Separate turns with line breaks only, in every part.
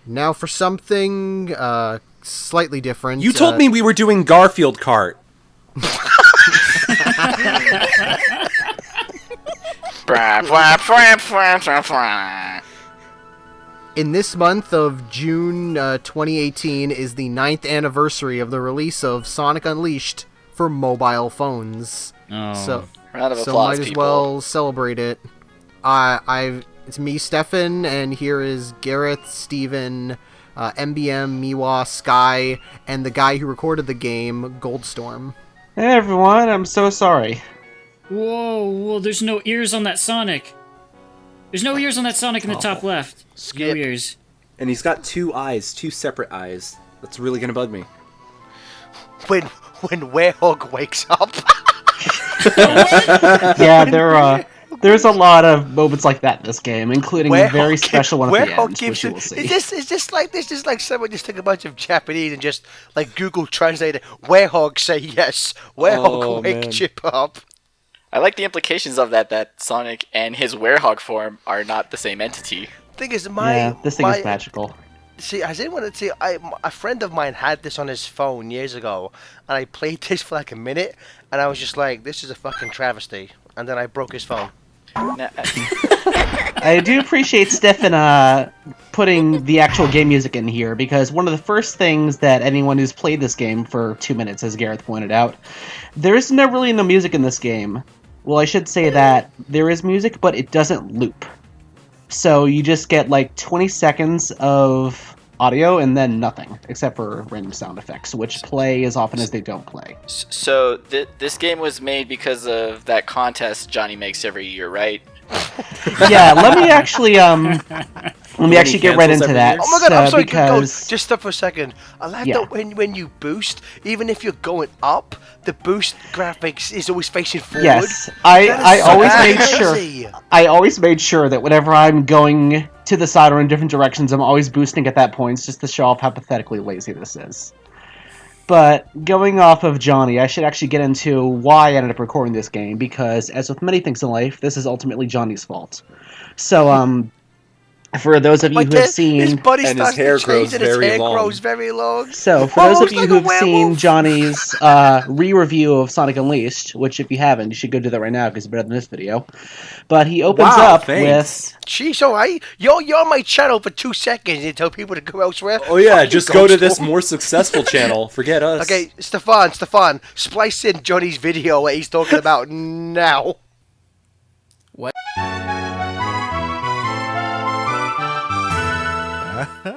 Now for something slightly different.
You told me we were doing Garfield Kart.
In this month of June 2018 is the 9th anniversary of the release of Sonic Unleashed for mobile phones.
Oh.
So,
round of
so
applause,
might as
people.
well celebrate it. It's me, Stefan, and here is Gareth, Steven, MBM, Miwa, Sky, and the guy who recorded the game, GoldStorm.
Hey everyone, I'm so sorry.
Whoa, there's no ears on that Sonic. There's no ears on that Sonic in the top left.
Skip.
No ears.
And he's got 2 eyes, 2 separate eyes. That's really gonna bug me.
When Werehog wakes up.
Yeah, there's a lot of moments like that in this game, including a very special one at the end, which you will see.
Is this like someone just took a bunch of Japanese and just like Google translated Werehog say yes, Werehog wake chip up.
I like the implications of that Sonic and his Werehog form are not the same entity.
Thing is,
this thing is magical.
See, as anyone see, a friend of mine had this on his phone years ago, and I played this for like a minute, and I was just like, this is a fucking travesty. And then I broke his phone.
I do appreciate Stefan putting the actual game music in here, because one of the first things that anyone who's played this game for 2 minutes, as Gareth pointed out, there is really no music in this game. Well, I should say that there is music, but it doesn't loop. So you just get like 20 seconds of audio and then nothing, except for random sound effects, which play as often as they don't play.
So this game was made because of that contest Johnny makes every year, right?
Yeah, let me actually get right into that.
Oh my god, I'm sorry,
because...
just stop for a second. I like that when you boost, even if you're going up, the boost graphics is always facing forward.
Yes, I always made sure that whenever I'm going to the side or in different directions, I'm always boosting at that point, just to show off how pathetically lazy this is. But going off of Johnny, I should actually get into why I ended up recording this game, because as with many things in life, this is ultimately Johnny's fault. So, for those of you who have seen...
His body
and
starts
his hair
to change
grows
and his
very
hair
long.
grows very long.
So, for those of you who have seen Johnny's re-review of Sonic Unleashed, which if you haven't, you should go do that right now because it's better than this video. But he opens up with...
Sheesh, alright. You're on my channel for 2 seconds and tell people to go elsewhere.
Oh yeah, just go to this more successful channel. Forget us.
Okay, Stefan, splice in Johnny's video where he's talking about now.
What?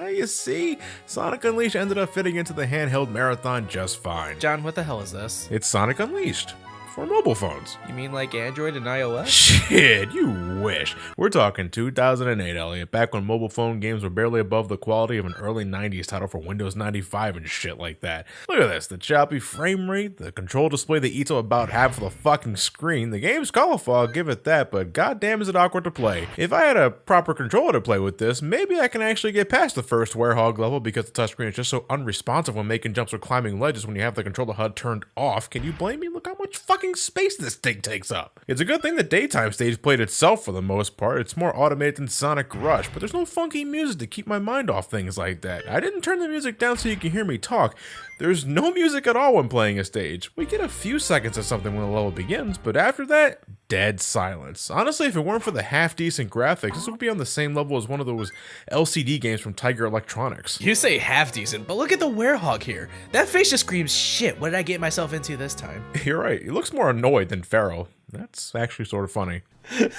You see, Sonic Unleashed ended up fitting into the handheld marathon just fine.
John, what the hell is this?
It's Sonic Unleashed. For mobile phones.
You mean like Android and iOS?
Shit, you wish. We're talking 2008, Elliot, back when mobile phone games were barely above the quality of an early 90s title for Windows 95 and shit like that. Look at this, the choppy frame rate, the control display that eats up about half of the fucking screen. The game's colorful, I'll give it that, but goddamn is it awkward to play. If I had a proper controller to play with this, maybe I can actually get past the first Werehog level because the touchscreen is just so unresponsive when making jumps or climbing ledges when you have the controller HUD turned off. Can you blame me? Look how much fucking space this thing takes up. It's a good thing the daytime stage played itself for the most part. It's more automated than Sonic Rush, but there's no funky music to keep my mind off things like that. I didn't turn the music down so you can hear me talk. There's no music at all when playing a stage. We get a few seconds of something when the level begins, but after that, dead silence. Honestly, if it weren't for the half-decent graphics, this would be on the same level as one of those LCD games from Tiger Electronics.
You say half-decent, but look at the Werehog here. That face just screams, shit, what did I get myself into this time?
You're right, he looks more annoyed than Pharaoh. That's actually sort of funny.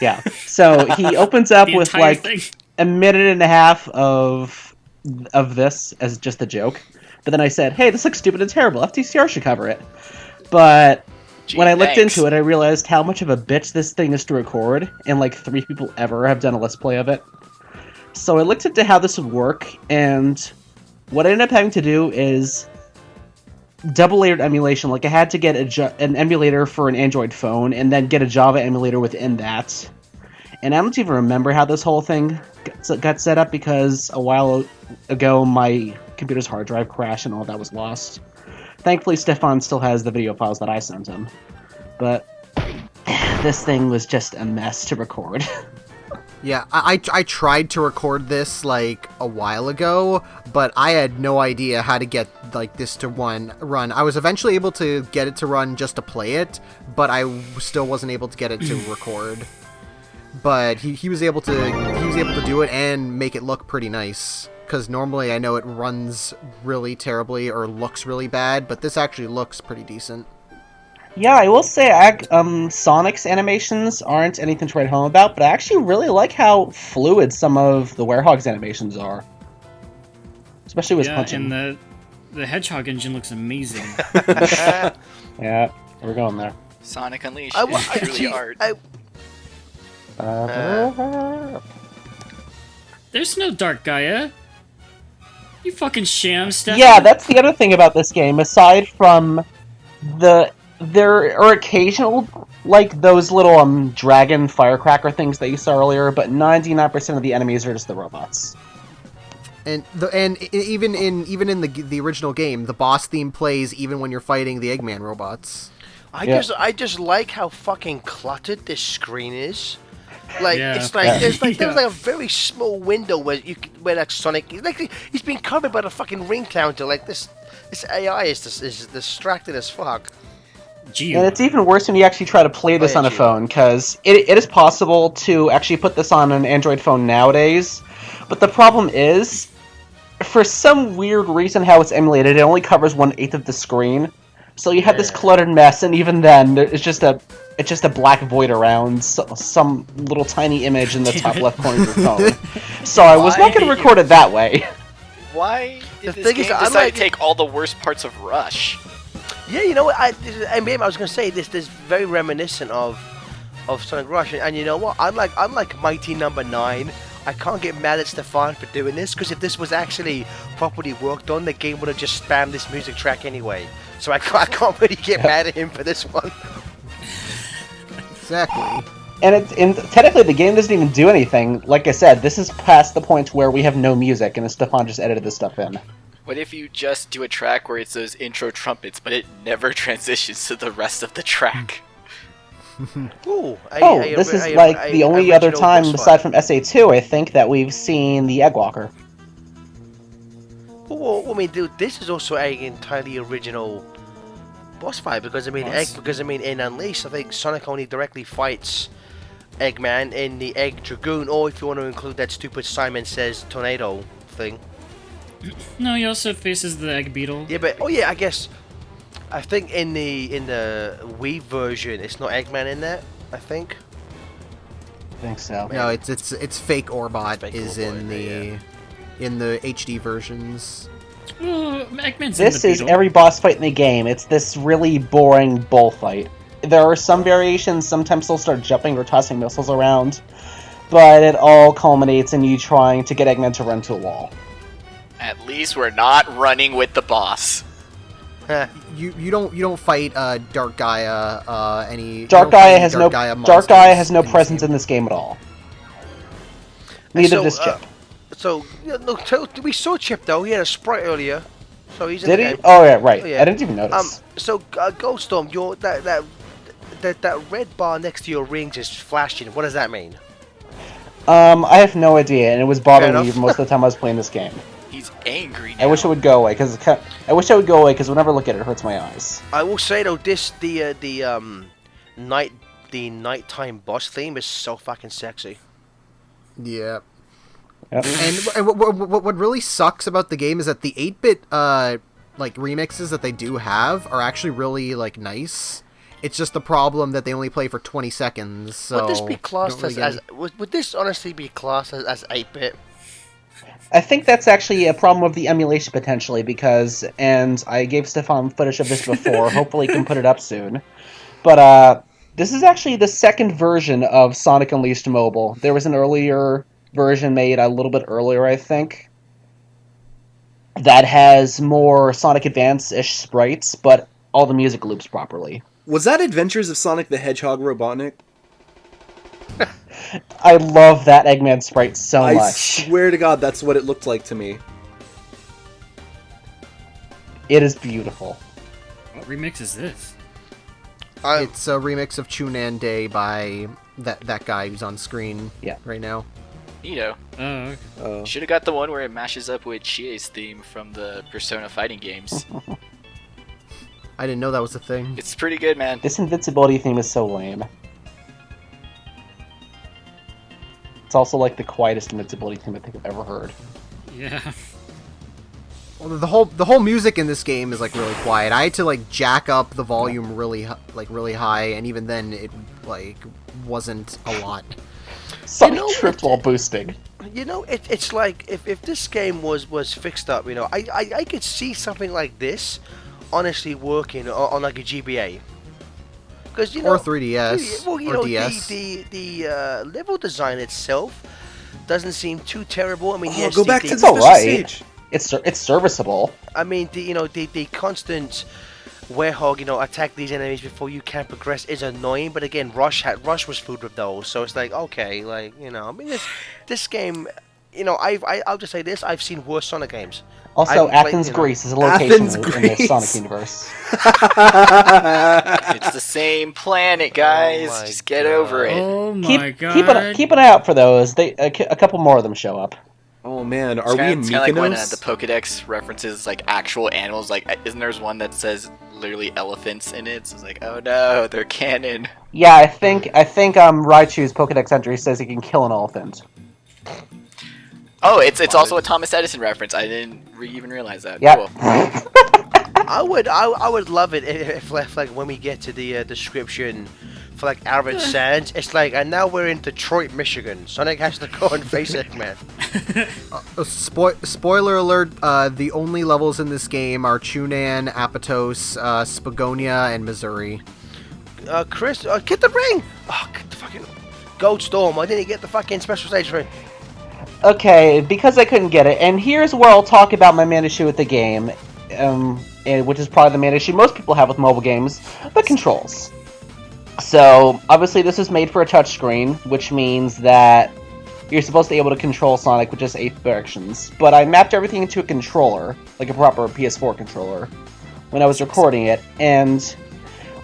Yeah, so he opens up with like a minute and a half of this as just a joke. But then I said, hey, this looks stupid and terrible. FTCR should cover it. But when I looked into it, I realized how much of a bitch this thing is to record, and like 3 people ever have done a Let's Play of it. So I looked into how this would work, and what I ended up having to do is double-layered emulation. Like, I had to get an emulator for an Android phone, and then get a Java emulator within that. And I don't even remember how this whole thing got set up, because a while ago my computer's hard drive crashed and all that was lost. Thankfully, Stefan still has the video files that I sent him. But this thing was just a mess to record.
Yeah, I tried to record this like a while ago, but I had no idea how to get like this to run. I was eventually able to get it to run just to play it, but I still wasn't able to get it to record. But he was able to do it and make it look pretty nice. Because normally I know it runs really terribly or looks really bad, but this actually looks pretty decent.
Yeah, I will say Sonic's animations aren't anything to write home about, but I actually really like how fluid some of the Werehog's animations are. Especially with punching.
And the Hedgehog engine looks amazing.
Yeah, we're going there.
Sonic Unleashed is truly art.
There's no Dark Gaia. You fucking sham, Stefan.
Yeah, that's the other thing about this game. Aside from there are occasional, like, those little dragon firecracker things that you saw earlier, but 99% of the enemies are just the robots.
And even in the original game, the boss theme plays even when you're fighting the Eggman robots.
I just like how fucking cluttered this screen is. Like it's like there's like a very small window where that Sonic he's being covered by the fucking ring counter. Like this AI is distracted as fuck.
And it's even worse when you actually try to play this on a phone, because it is possible to actually put this on an Android phone nowadays, but the problem is, for some weird reason how it's emulated, it only covers 1/8 of the screen. So you have this cluttered mess, and even then, it's just a black void around some little tiny image in the top left corner of your phone. So I was not going to record it that way.
Why did this game decide to take all the worst parts of Rush?
Yeah, you know what? I was going to say this is very reminiscent of Sonic Rush, and you know what? Unlike Mighty Number 9, I can't get mad at Stefan for doing this, because if this was actually properly worked on, the game would have just spammed this music track anyway. So I can't really get mad at him for this one.
Exactly.
And technically the game doesn't even do anything. Like I said, this is past the point where we have no music, and Stefan just edited this stuff in.
What if you just do a track where it's those intro trumpets, but it never transitions to the rest of the track?
This is the only other time, aside from SA2, I think, that we've seen the Eggwalker.
Well, I mean, dude, this is also an entirely original boss fight, because I mean, in Unleashed, I think Sonic only directly fights Eggman in the Egg Dragoon, or if you want to include that stupid Simon Says tornado thing.
No, he also faces the Egg Beetle.
Yeah, but I think in the Wii version, it's not Eggman in that. I think.
I think so.
No, it's fake Orbot is in the HD versions.
Eggman's
this
in the
is
Beetle.
every boss fight in the game. It's this really boring bull fight. There are some variations. Sometimes they'll start jumping or tossing missiles around, but it all culminates in you trying to get Eggman to run to a wall.
At least we're not running with the boss.
You don't fight Dark Gaia any.
Dark Gaia has no presence in this game at all. Neither does Chip.
We saw Chip though. He had a sprite earlier, so he's in
Did
the
he?
game.
Oh yeah, right.
Yeah.
I didn't even notice.
GoldStorm, that red bar next to your rings is flashing. What does that mean?
I have no idea, and it was bothering me most of the time I was playing this game.
He's angry now.
I wish it would go away, because whenever I look at it, it hurts my eyes.
I will say though, the nighttime boss theme is so fucking sexy.
Yeah.
Yep.
And what really sucks about the game is that the 8-bit remixes that they do have are actually really nice. It's just the problem that they only play for 20 seconds. So
would this be classed would this honestly be classed as 8-bit?
I think that's actually a problem of the emulation potentially, because, and I gave Stefan footage of this before, hopefully he can put it up soon, but this is actually the second version of Sonic Unleashed Mobile. There was an earlier version made a little bit earlier, I think, that has more Sonic Advance-ish sprites, but all the music loops properly.
Was that Adventures of Sonic the Hedgehog Robotnik?
I love that Eggman sprite so much.
I swear to God, that's what it looked like to me.
It is beautiful.
What remix is this?
It's a remix of Chunan Day by that guy who's on screen right now.
Oh, okay. Should have got the one where it mashes up with Chie's theme from the Persona fighting games.
I didn't know that was a thing.
It's pretty good, man.
This invincibility theme is so lame. It's also like the quietest invincibility theme I think I've ever heard.
Yeah.
Well, the whole music in this game is like really quiet. I had to like jack up the volume really high, and even then it like wasn't a lot.
Sonic tripped while boosting.
It's like if this game was fixed up, I could see something like this honestly working on like a GBA. Because
or 3DS or DS.
The level design itself doesn't seem too terrible. I mean, yes,
go back to
it's alright. It's serviceable.
I mean, the constant werehog, attack these enemies before you can progress is annoying. But again, Rush was food with those, so it's like okay, like I mean, this game, I'll just say this: I've seen worse Sonic games.
Also, Athens, Greece is a location in the Sonic universe.
It's the same planet, guys. Just get over it.
Oh my god.
Keep an eye out for those. A couple more of them show up.
Oh man, are we in Mykonos?
It's kind of like when the Pokedex references like actual animals. Like, isn't there one that says literally elephants in it? So it's like, oh no, they're canon.
Yeah, I think Raichu's Pokedex entry says he can kill an elephant.
Oh, it's also a Thomas Edison reference. I didn't even realize that.
Yeah.
Cool.
I would love it if like when we get to the description for like Arid Sands, it's like, and now we're in Detroit, Michigan. Sonic has to go and face Eggman.
Spoiler alert, the only levels in this game are Chunan, Apatos, Spagonia, and Missouri.
Chris, get the ring! Oh, get the fucking GoldStorm. Why didn't you get the fucking special stage ring?
Okay, because I couldn't get it, and here's where I'll talk about my main issue with the game, which is probably the main issue most people have with mobile games, the controls. So, obviously this is made for a touchscreen, which means that you're supposed to be able to control Sonic with just 8 directions. But I mapped everything into a controller, like a proper PS4 controller, when I was recording it, and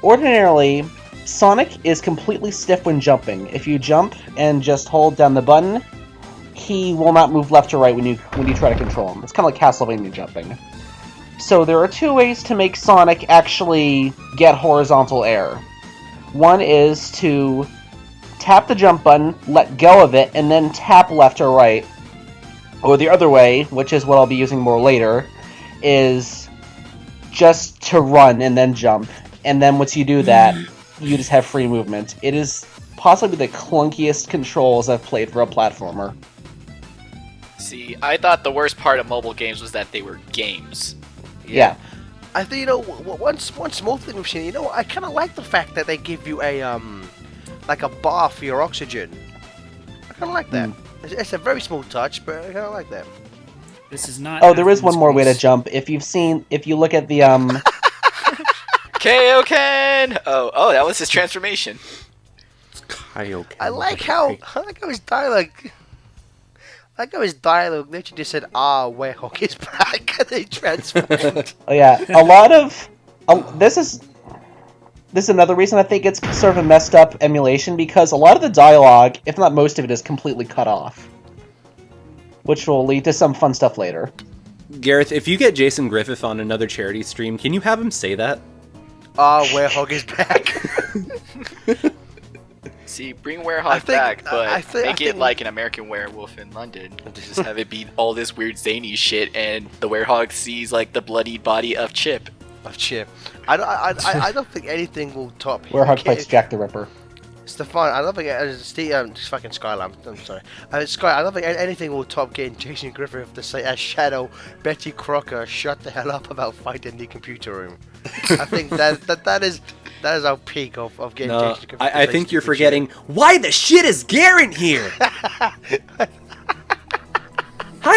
ordinarily, Sonic is completely stiff when jumping. If you jump and just hold down the button, he will not move left or right when you try to control him. It's kind of like Castlevania jumping. So there are 2 ways to make Sonic actually get horizontal air. One is to tap the jump button, let go of it, and then tap left or right. Or the other way, which is what I'll be using more later, is just to run and then jump. And then once you do that, you just have free movement. It is possibly the clunkiest controls I've played for a platformer.
See, I thought the worst part of mobile games was that they were games.
Yeah.
I think one small thing we've seen. I kind of like the fact that they give you a like a bar for your oxygen. I kind of like that. It's a very small touch, but I kind of like that.
This is not.
Oh, there is one more way to jump. If you look at the
Kaioken! Oh, that was his transformation.
Kaioken.
I like how his dialogue. His dialogue literally just said, Werehog is back, and they transformed.
Oh yeah, a lot of this is another reason I think it's sort of a messed up emulation, because a lot of the dialogue, if not most of it, is completely cut off, which will lead to some fun stuff later.
Gareth, if you get Jason Griffith on another charity stream, can you have him say that?
Werehog is back.
See, bring Werehog back, but make it like an American Werewolf in London. Just have it be all this weird zany shit, and the Werehog sees like the bloodied body of Chip.
I don't think anything will top him.
Werehog fights Jack the Ripper.
Stefan, I don't think fucking Skyler. I'm sorry. Sky, I don't think anything will top getting Jason Griffith to say as Shadow, Betty Crocker, shut the hell up about fighting the computer room. I think that is our peak of getting Jason Griffith.
I think you're forgetting why the shit is Garrett here. I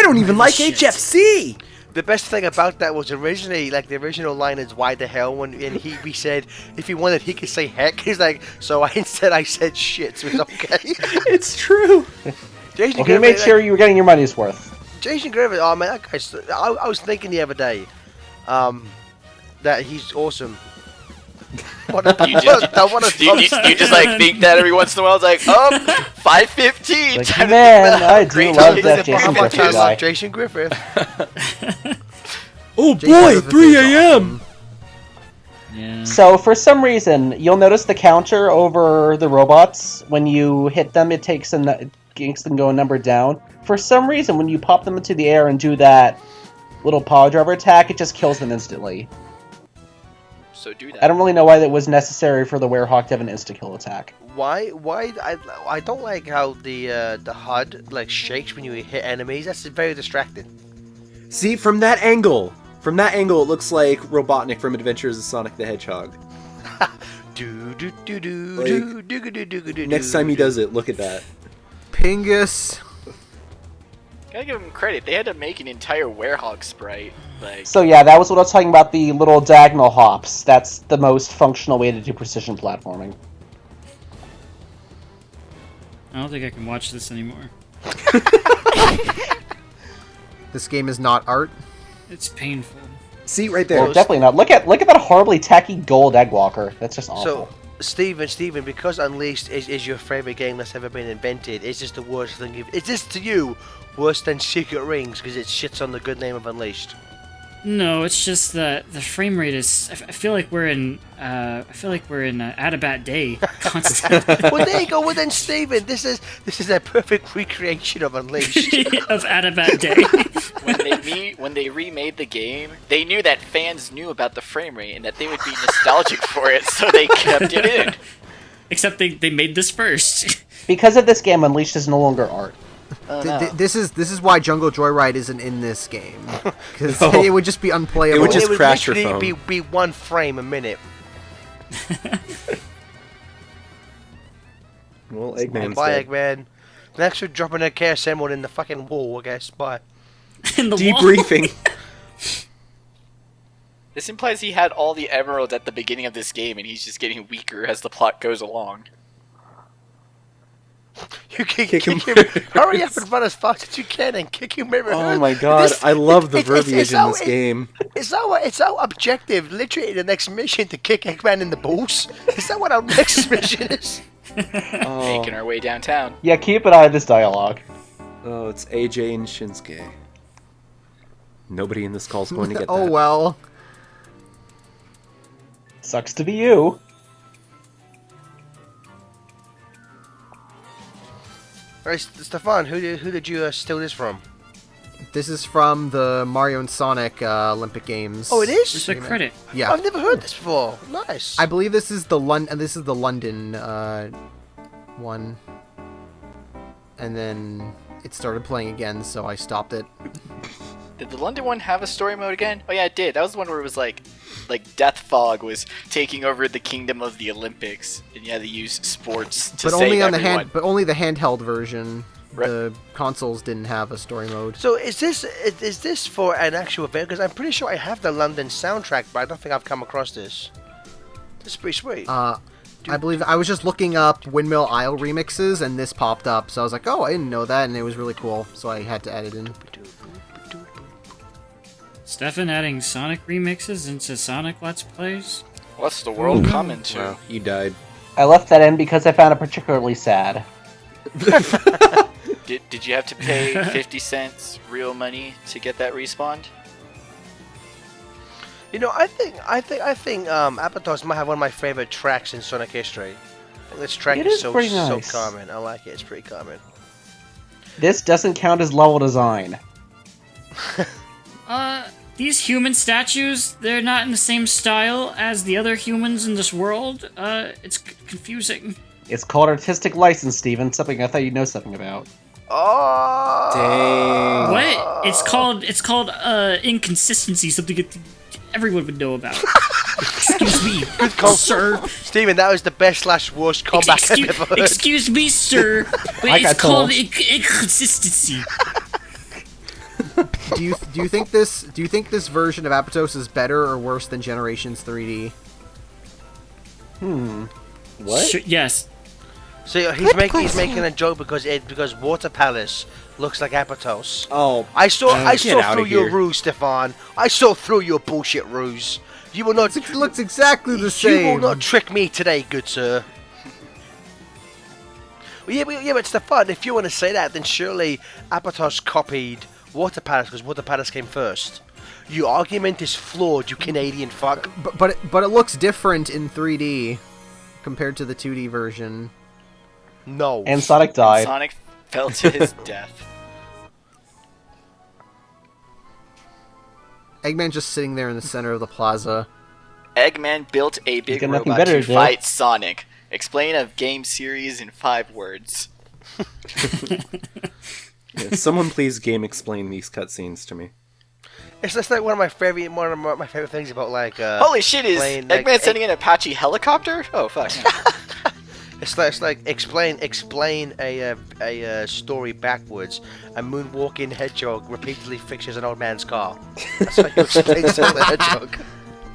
don't even like HFC.
The best thing about that was originally, like, the original line is "Why the hell?" we said if he wanted, he could say heck. He's like, so instead I said shit, so it's okay.
It's true.
Jason
He
Griffith,
made sure you were getting your money's worth.
Jason Griffith, oh man, that guy's. I was thinking the other day, that he's awesome.
You just like think that every once in a while. It's like, 5:15.
Like, man, I do love that Jason Griffith
I
guy.
love Jason Griffith.
Oh
Jason
boy,
Griffith
3
is
a.m.
Yeah.
So for some reason, you'll notice the counter over the robots. When you hit them, it makes them go a number down. For some reason, when you pop them into the air and do that little power driver attack, it just kills them instantly.
So do that.
I don't really know why that was necessary for the Werehog to have an insta-kill attack.
Why? I don't like how the HUD like shakes when you hit enemies. That's very distracting.
See, from that angle, it looks like Robotnik from Adventures of Sonic the Hedgehog. Next time he does it, look at that.
Pingus.
Gotta give them credit. They had to make an entire Werehog sprite. Like,
So yeah, that was what I was talking about, the little diagonal hops. That's the most functional way to do precision platforming.
I don't think I can watch this anymore.
This game is not art.
It's painful.
See, right there.
Well, definitely not. Look at that horribly tacky gold egg walker. That's just awful.
So, Steven, because Unleashed is your favorite game that's ever been invented, is this the worst thing you've... Is this to you worse than Secret Rings because it shits on the good name of Unleashed?
No, it's just that the frame rate is. I feel like we're in. I feel like we're in at a bad day constantly.
Well, there you go. Well, then, Steven, this is a perfect recreation of Unleashed.
of at a bad day.
when they remade the game, they knew that fans knew about the frame rate and that they would be nostalgic for it, so they kept it in.
Except they made this first.
Because of this game, Unleashed is no longer art.
This is why Jungle Joyride isn't in this game, because it would just be unplayable.
It would just crash your
literally
phone.
be one frame a minute.
Well, Eggman's
Bye,
dead.
Eggman. Thanks for dropping a KSM emerald in the fucking wall, I guess. Bye.
In the wall.
Debriefing.
This implies he had all the emeralds at the beginning of this game, and he's just getting weaker as the plot goes along.
You can kick him. Hurry up and run as fast as you can and kick him every
Oh my god, I love the verbiage in this game.
It's our objective, literally, the next mission to kick Eggman in the balls. Is that what our next mission is?
Making our way downtown.
Yeah, keep an eye on this dialogue.
Oh, it's AJ and Shinsuke. Nobody in this call's going to get that.
Oh well.
Sucks to be you.
Alright, Stefan, who did you steal this from?
This is from the Mario and Sonic Olympic Games.
Oh, it is?
There's a credit.
Yeah.
I've never heard this before. Nice.
I believe this is the London one. And then it started playing again, so I stopped it.
Did the London one have a story mode again? Oh yeah, it did. That was the one where it was like Death Fog was taking over the kingdom of the Olympics, and you had to use sports to
But
save
only on
everyone.
but only the handheld version.
Right.
The consoles didn't have a story mode.
So is this for an actual event? Because I'm pretty sure I have the London soundtrack, but I don't think I've come across this. This is pretty sweet.
I believe I was just looking up Windmill Isle remixes, and this popped up. So I was like, oh, I didn't know that, and it was really cool. So I had to add it in.
Stefan adding Sonic remixes into Sonic Let's Plays?
What's the world coming to?
Wow, you died.
I left that in because I found it particularly sad.
Did you have to pay 50 cents real money to get that respawned?
You know, I think Apatos might have one of my favorite tracks in Sonic history. This track
It
is
is
so
pretty nice.
so common. I like it. It's pretty common.
This doesn't count as level design.
These human statues, they're not in the same style as the other humans in this world. It's confusing.
It's called artistic license, Steven. Something I thought you'd know something about.
Oh!
Dang.
What? It's called inconsistency, something that everyone would know about. Excuse me,
Good call,
sir.
Steven, that was the best / worst comeback I've ever heard.
Excuse me, sir, but
I got
it's called
told.
inconsistency.
Do you think this version of Apatos is better or worse than Generations 3D?
What?
Yes.
So he's making a joke because Water Palace looks like Apatos.
Oh,
I saw
get out
through
of
your
here.
ruse, Stefan. I saw through your bullshit ruse. You will not.
It looks exactly the same.
You will not trick me today, good sir. Well, but Stefan, if you want to say that, then surely Apatos copied Water Palace because Water Palace came first. Your argument is flawed, you Canadian fuck.
But it looks different in 3D compared to the 2D version.
No.
And Sonic died.
Sonic fell to his death.
Eggman just sitting there in the center of the plaza.
Eggman built a big
got nothing
robot
better
to
to do.
fight Sonic. Explain a game series in 5 words.
Yeah, someone please game explain these cutscenes to me.
It's just like one of my favorite things about like.
Holy shit! Is
playing,
Eggman
like,
sending an Apache helicopter? Oh fuck!
It's like explain a story backwards. A moonwalking hedgehog repeatedly fixes an old man's car. That's how you explain the hedgehog.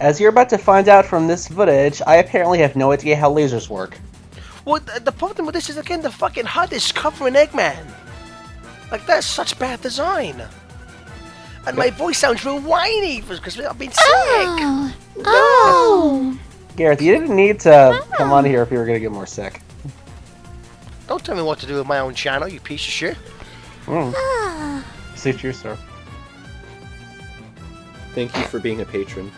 As you're about to find out from this footage, I apparently have no idea how lasers work.
Well, the problem with this is again the fucking HUD is covering Eggman. Like that's such bad design. And my voice sounds real whiny because I've been sick.
Oh.
Gareth, you didn't need to come on here if you were going to get more sick.
Don't tell me what to do with my own channel, you piece of shit.
Suit yourself.
Thank you for being a patron.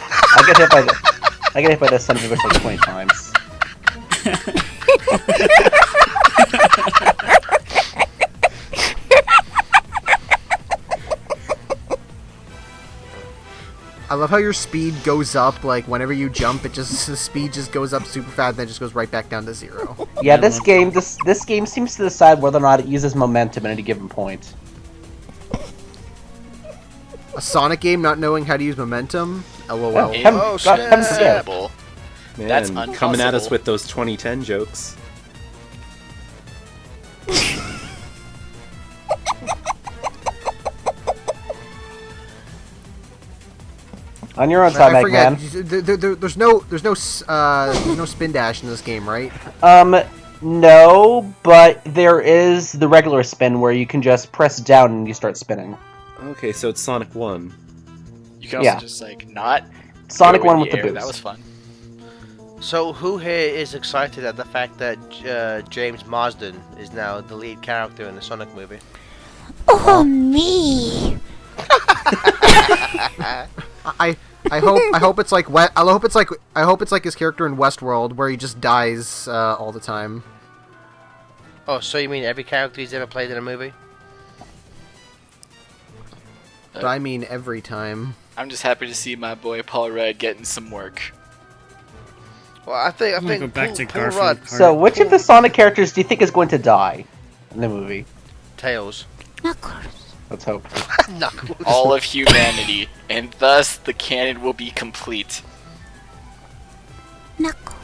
I get hit by the son of a bitch like 20 times.
I love how your speed goes up, like, whenever you jump, the speed just goes up super fast, and then just goes right back down to 0.
Yeah, this game seems to decide whether or not it uses momentum at any given point.
A Sonic game not knowing how to use momentum? LOL.
Oh, snap.
Impossible.
Man,
That's
coming at us
impossible.
with those 2010 jokes.
On your own time,
I forget.
Eggman.
There's no spin dash in this game, right?
No, but there is the regular spin where you can just press down and you start spinning.
Okay, so it's Sonic 1.
You can also
Yeah.
just like not
Sonic
go in
1 with the
air.
boost.
That was fun.
So who here is excited at the fact that James Marsden is now the lead character in the Sonic movie?
Oh, me.
I hope it's like I hope it's like his character in Westworld where he just dies all the time.
Oh, so you mean every character he's ever played in a movie?
But I mean every time.
I'm just happy to see my boy Paul Rudd getting some work.
Well, I think
I'm gonna go back to
Paul
Garfield.
Rudd,
So, which of the Sonic characters do you think is going to die in the movie?
Tails,
Knuckles.
Let's hope.
Knuckles.
All of humanity, and thus the canon will be complete.
Knuckles.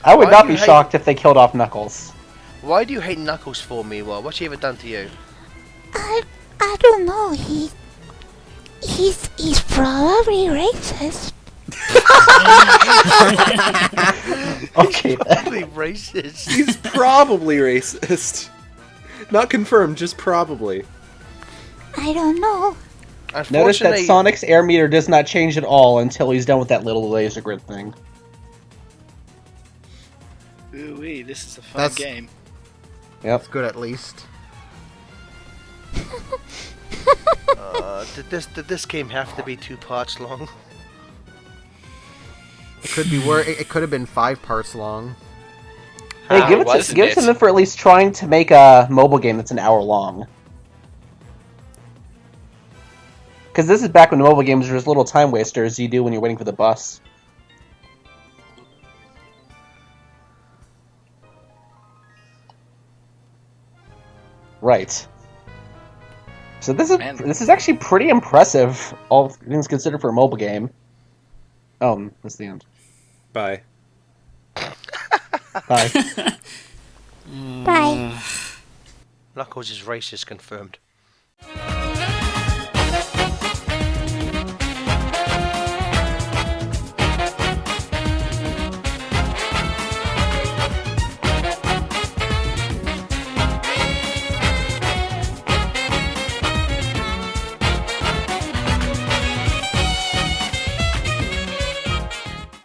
I would
Why
not
do
be
you hate-
shocked if they killed off Knuckles.
Why do you hate Knuckles for me? Well, what's he ever done to you?
I don't know. He's probably racist.
Okay, then.
Probably racist.
He's probably racist. Not confirmed, just probably.
I don't know.
Notice that
Unfortunately,
Sonic's air meter does not change at all until he's done with that little laser grid thing.
Ooh-wee, this is a fun
That's-
game.
Yep.
It's good at least.
did this game have to be 2 parts long?
It could be it could have been 5 parts long.
Hey, give
wasn't
it
it?
to them for at least trying to make a mobile game that's an hour long. Because this is back when mobile games were just little time wasters you do when you're waiting for the bus. Right. So this is actually pretty impressive, all things considered, for a mobile game. Oh, that's the end.
Bye.
Bye.
Bye.
Knuckles is racist confirmed.